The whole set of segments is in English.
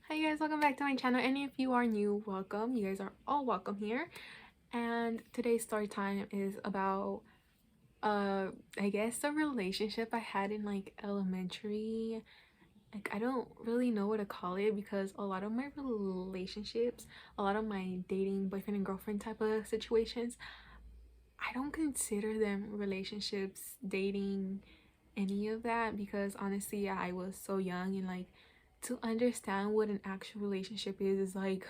Hi guys, welcome back to my channel, and if you are new, welcome. You guys are all welcome here. And today's story time is about I guess the relationship I had in like elementary. Like, I don't really know what to call it because a lot of my relationships, a lot of my dating boyfriend and girlfriend type of situations, I don't consider them relationships, dating, any of that, because honestly I was so young, and like to understand what an actual relationship is like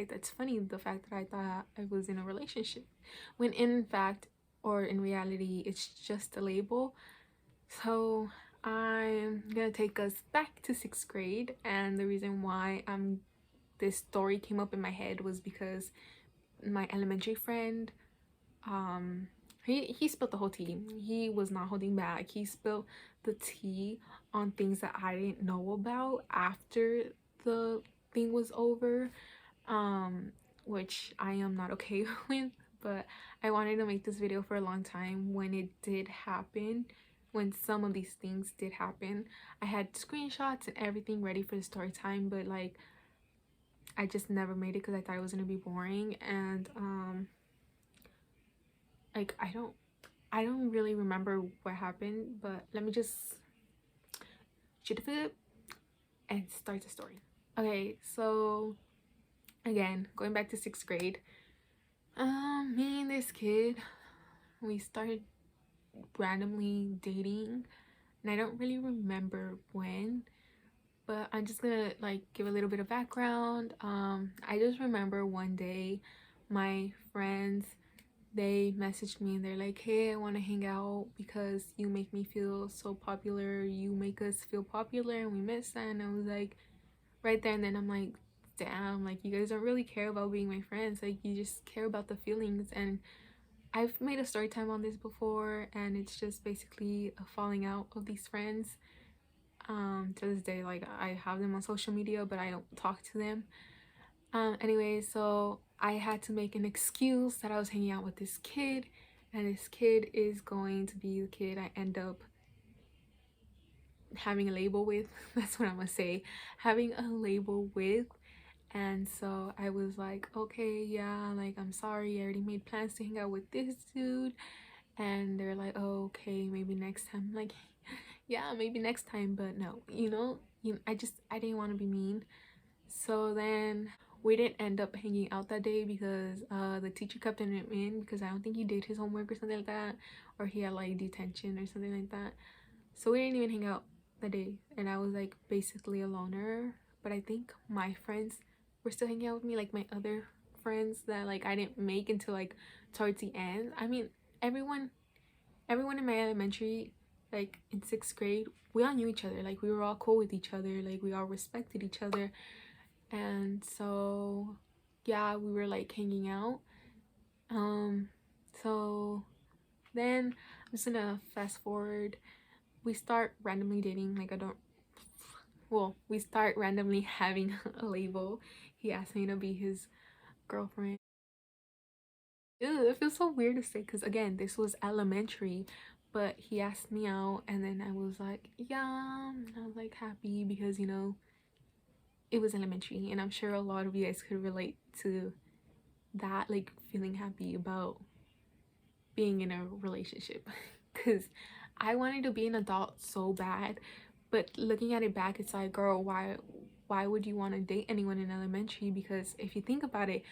that's funny, the fact that I thought I was in a relationship when in fact, or in reality, it's just a label. So I'm gonna take us back to sixth grade, and the reason why this story came up in my head was because my elementary friend, um he spilled the whole tea. He was not holding back. He spilled the tea on things that I didn't know about after the thing was over, um which I am not okay with. But I wanted to make this video for a long time. When it did happen, when some of these things did happen, I had screenshots and everything ready for the story time, but like I just never made it because I thought it was gonna be boring. And like I don't really remember what happened, but let me just shoot it and start the story. Okay, so again, going back to sixth grade, me and this kid, we started randomly dating, and I don't really remember when, but I'm just gonna like give a little bit of background. I just remember one day my friends, they messaged me and they're like, hey, I want to hang out because you make me feel so popular, you make us feel popular and we miss that. And I was like, right there and then, I'm like, damn, like you guys don't really care about being my friends, like you just care about the feelings. And I've made a story time on this before, and it's just basically a falling out of these friends. To this day, like I have them on social media but I don't talk to them. Anyway, so I had to make an excuse that I was hanging out with this kid, and this kid is going to be the kid I end up having a label with. That's what I'm gonna say, having a label with. And so I was like, okay, yeah, like I'm sorry, I already made plans to hang out with this dude. And they're like, oh, okay, maybe next time. Like, yeah, maybe next time, but no, I didn't want to be mean. So then we didn't end up hanging out that day because the teacher kept him in because I don't think he did his homework or something like that, or he had like detention or something like that. So we didn't even hang out that day, and I was like basically a loner. But I think my friends were still hanging out with me, like my other friends that like I didn't make until like towards the end. I mean, everyone everyone in my elementary, like in sixth grade, we all knew each other. Like we were all cool with each other, like we all respected each other. And so yeah, we were like hanging out. So then I'm just gonna fast forward. We start randomly dating. Like I don't well, we start randomly having a label. He asked me to be his girlfriend. Ew, it feels so weird to say because again, this was elementary, but he asked me out, and then I was like, yeah. I was like happy because it was elementary, and I'm sure a lot of you guys could relate to that, like feeling happy about being in a relationship. Because I wanted to be an adult so bad, but looking at it back, it's like, girl, why would you want to date anyone in elementary? Because if you think about it,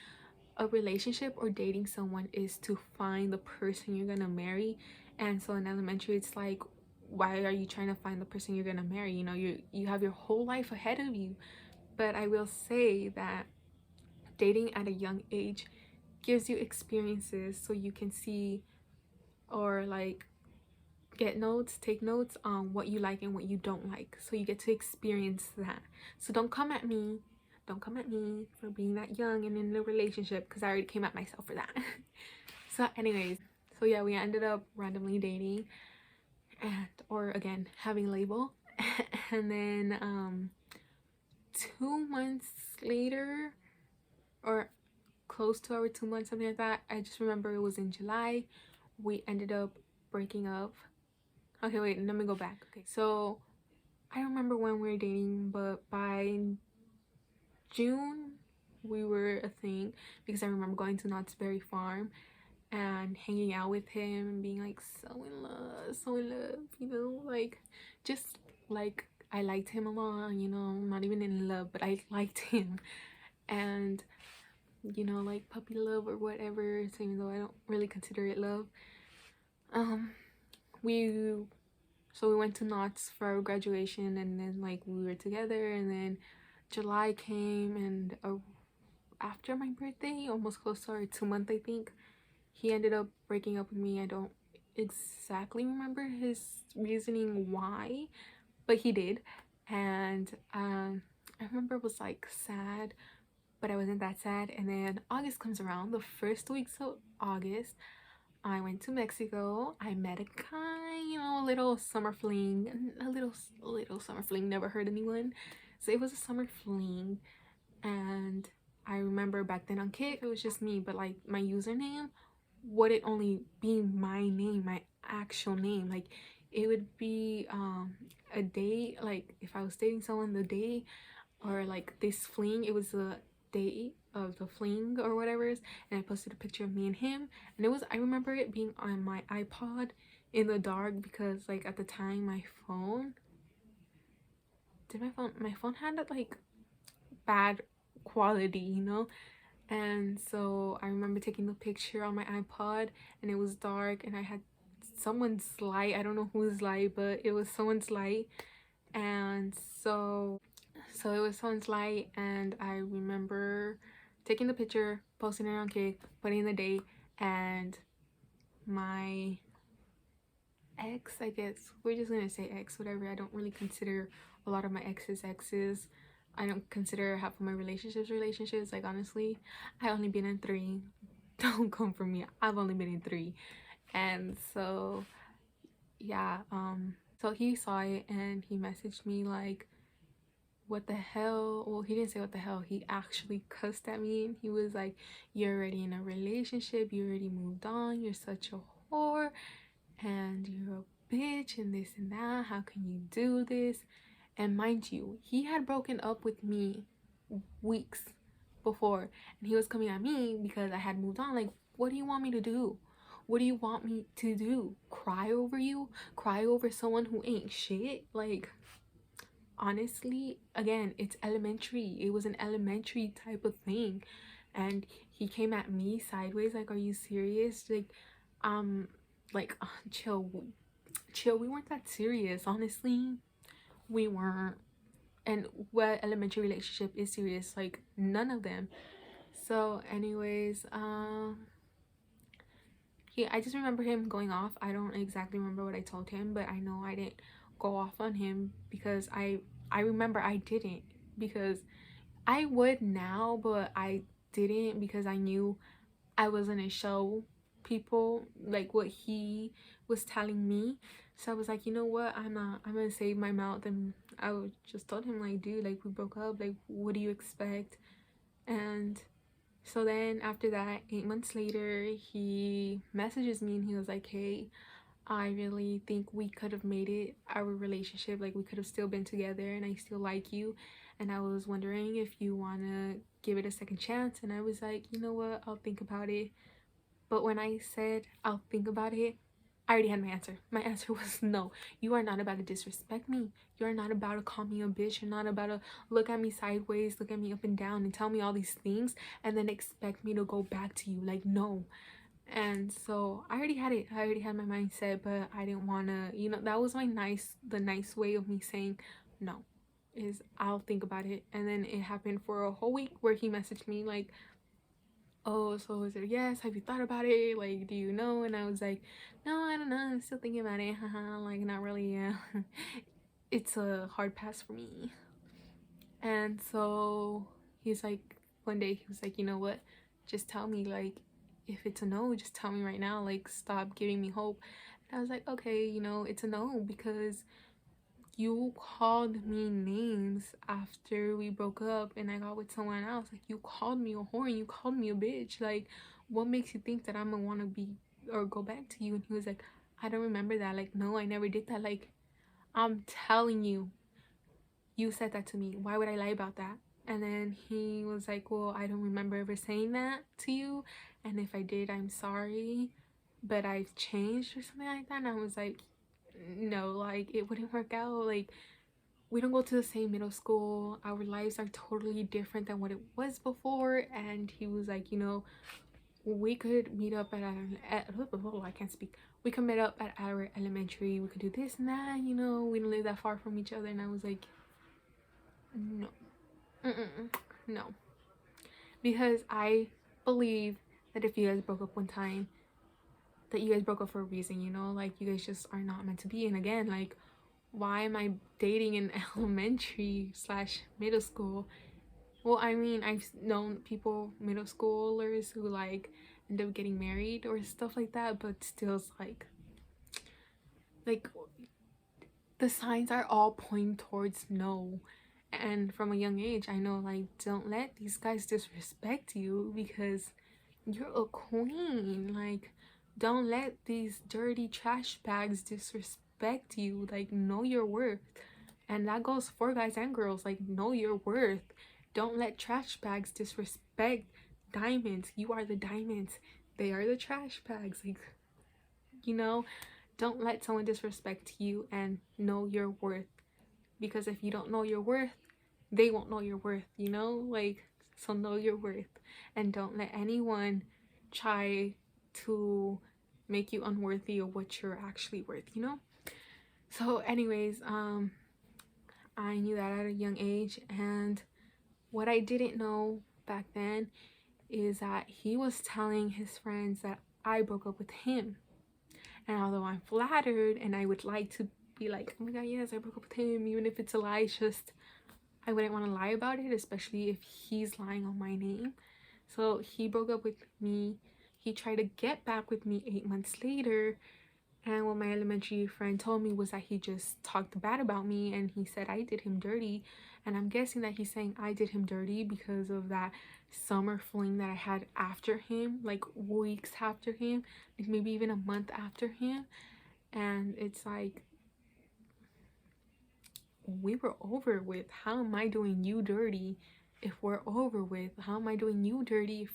a relationship or dating someone is to find the person you're gonna marry. And so in elementary, it's like, why are you trying to find the person you're gonna marry? You have your whole life ahead of you. But I will say that dating at a young age gives you experiences so you can see, or like take notes on what you like and what you don't like, so you get to experience that. So don't come at me for being that young and in a relationship, because I already came at myself for that. So anyways, so yeah, we ended up randomly dating, and or again having a label. And then 2 months later, or close to our 2 months, something like that, I just remember it was in July, we ended up breaking up. Okay, wait, let me go back. Okay, so I don't remember when we were dating, but by June we were a thing, because I remember going to Knott's Berry Farm and hanging out with him and being like so in love, you know, like just like I liked him a lot, you know, not even in love, but I liked him. And you know, like puppy love or whatever, so even though I don't really consider it love. um we so we went to Knott's for our graduation, and then like we were together, and then July came, and after my birthday, almost close to our 2 month, I think, he ended up breaking up with me. I don't exactly remember his reasoning why, but he did. And I remember it was like sad, but I wasn't that sad. And then August comes around, the first weeks of August, I went to Mexico. I met a guy, you know, a little summer fling, a little summer fling, never hurt anyone. So it was a summer fling. And I remember back then on Kik, it was just me, but like my username wouldn't only be my name, my actual name. Like it would be a day, like if I was dating someone, the day, or like this fling, it was the day of the fling or whatever it is, and I posted a picture of me and him, and it was, I remember it being on my iPod in the dark, because like at the time my phone my phone had like bad quality, you know. And so I remember taking the picture on my iPod, and it was dark, and I had someone's light. I don't know whose light, but it was someone's light. And so it was someone's light, and I remember taking the picture, posting it on Kik, putting in the date, and my ex, I guess we're just gonna say ex, whatever. I don't really consider a lot of my exes. I don't consider half of my relationships. Like honestly, I only been in 3. Don't come for me, I've only been in 3. And so yeah, so he saw it and he messaged me like, what the hell? Well, he didn't say what the hell, he actually cussed at me, and he was like, you're already in a relationship, you already moved on, you're such a whore, and you're a bitch, and this and that, how can you do this? And mind you, he had broken up with me weeks before, and he was coming at me because I had moved on. Like, what do you want me to do? What do you want me to do? Cry over you? Cry over someone who ain't shit? Like, honestly, again, it's elementary. It was an elementary type of thing. And he came at me sideways, like, are you serious? Um, like, chill, chill. We weren't that serious, honestly. We weren't. And what elementary relationship is serious? Like, none of them. So, anyways, I just remember him going off. I don't exactly remember what I told him, but I know I didn't go off on him, because I remember I didn't, because I would now, but I didn't, because I knew I was gonna show people like what he was telling me. So I was like, you know what, I'm gonna save my mouth. And just told him like, dude, like we broke up, like what do you expect? And so then after that, 8 months later, he messages me and he was like, hey, I really think we could have made it, our relationship, like we could have still been together, and I still like you, and I was wondering if you want to give it a second chance. And I was like, you know what, I'll think about it. But when I said I'll think about it, I already had my answer. My answer was no. You are not about to disrespect me. You're not about to call me a bitch. You're not about to look at me sideways, look at me up and down, and tell me all these things, and then expect me to go back to you. Like, no. And so I already had it. I already had my mindset, but I didn't want to, you know, that was the nice way of me saying no, is I'll think about it. And then it happened for a whole week where he messaged me like, oh, so is it yes? Have you thought about it? Like, do you know? And I was like, no, I don't know. I'm still thinking about it. Haha, like, not really. Yeah. It's a hard pass for me. And so he's like, one day he was like, you know what? Just tell me, like, if it's a no, just tell me right now. Like, stop giving me hope. And I was like, okay, you know, it's a no, because you called me names after we broke up and I got with someone else. Like, you called me a whore and you called me a bitch. Like, what makes you think that I'm gonna want to be or go back to you? And he was like, I don't remember that. Like, no, I never did that. Like, I'm telling you, you said that to me. Why would I lie about that? And then he was like, well, I don't remember ever saying that to you, and if I did, I'm sorry, but I've changed or something like that. And I was like, no, like it wouldn't work out. Like, we don't go to the same middle school, our lives are totally different than what it was before. And he was like, you know, we could meet up at I can't speak. We could meet up at our elementary, we could do this and that, you know, we don't live that far from each other. And I was like, no. No, because I believe that if you guys broke up one time, that you guys broke up for a reason, you know, like you guys just are not meant to be. And again, like, why am I dating in elementary slash middle school? Well, I mean, I've known people, middle schoolers, who like end up getting married or stuff like that, but still, it's like the signs are all pointing towards no. And from a young age, I know, like, don't let these guys disrespect you because you're a queen. Like, don't let these dirty trash bags disrespect you. Like, know your worth. And that goes for guys and girls. Like, know your worth. Don't let trash bags disrespect diamonds. You are the diamonds. They are the trash bags. Like, you know, don't let someone disrespect you, and know your worth. Because if you don't know your worth, they won't know your worth, you know? Like, so know your worth. And don't let anyone try to make you unworthy of what you're actually worth, you know? So anyways, I knew that at a young age. And what I didn't know back then is that he was telling his friends that I broke up with him. And although I'm flattered and I would like to be like, oh my god, yes, I broke up with him, even if it's a lie, it's just I wouldn't want to lie about it, especially if he's lying on my name. So he broke up with me. He tried to get back with me 8 months later. And what my elementary friend told me was that he just talked bad about me and he said I did him dirty. And I'm guessing that he's saying I did him dirty because of that summer fling that I had after him, like weeks after him, like maybe even a month after him. And it's like, we were over with. How am I doing you dirty if we're over with? How am I doing you dirty if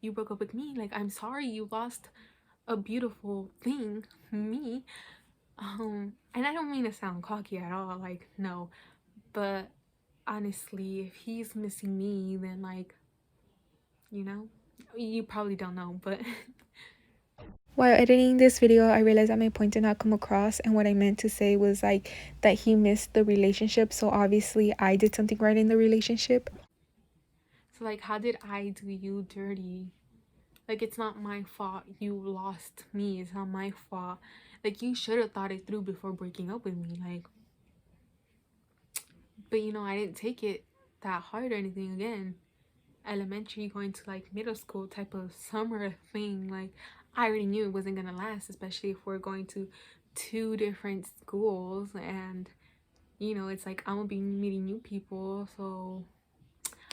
you broke up with me? Like, I'm sorry you lost a beautiful thing, me. And I don't mean to sound cocky at all, like, no. But honestly, if he's missing me, then, like, you know, you probably don't know, but while editing this video, I realized that my point did not come across, and what I meant to say was like that he missed the relationship. So obviously I did something right in the relationship. So like, how did I do you dirty? Like, it's not my fault you lost me. It's not my fault. Like, you should have thought it through before breaking up with me. Like, but you know, I didn't take it that hard or anything. Again, elementary going to like middle school type of summer thing. Like, I already knew it wasn't gonna last, especially if we're going to two different schools. And you know, it's like I'm gonna be meeting new people, so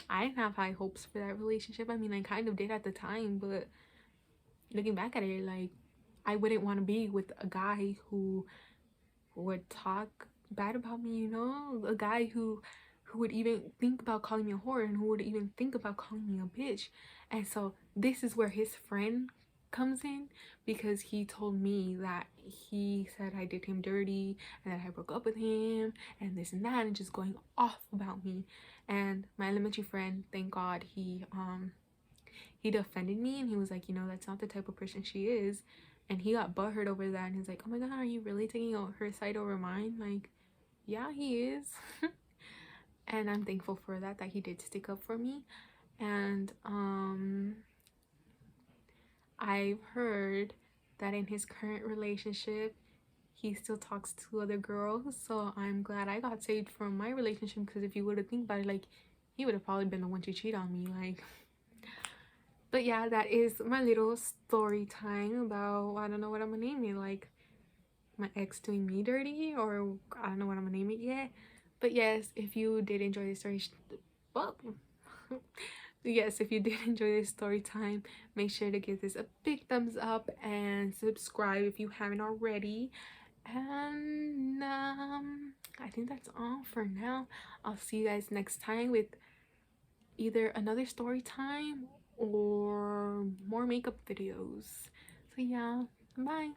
I didn't have high hopes for that relationship. I mean, I kind of did at the time, but looking back at it, like, I wouldn't want to be with a guy who would talk bad about me, you know? A guy who would even think about calling me a whore, and who would even think about calling me a bitch. And so this is where his friend comes in, because he told me that he said I did him dirty and that I broke up with him and this and that, and just going off about me. And my elementary friend, thank God, he defended me, and he was like, you know, that's not the type of person she is. And he got butthurt over that, and he's like, oh my god, are you really taking her side over mine? Like, yeah, he is. And I'm thankful for that he did stick up for me. And I've heard that in his current relationship he still talks to other girls. So I'm glad I got saved from my relationship, because if you would have think about it, like, he would have probably been the one to cheat on me. Like, but yeah, that is my little story time about, I don't know what I'm gonna name it, like my ex doing me dirty, or I don't know what I'm gonna name it yet. But yes, if you did enjoy this story, well, yes, if you did enjoy this story time, make sure to give this a big thumbs up and subscribe if you haven't already. And I think that's all for now. I'll see you guys next time with either another story time or more makeup videos. So yeah, bye.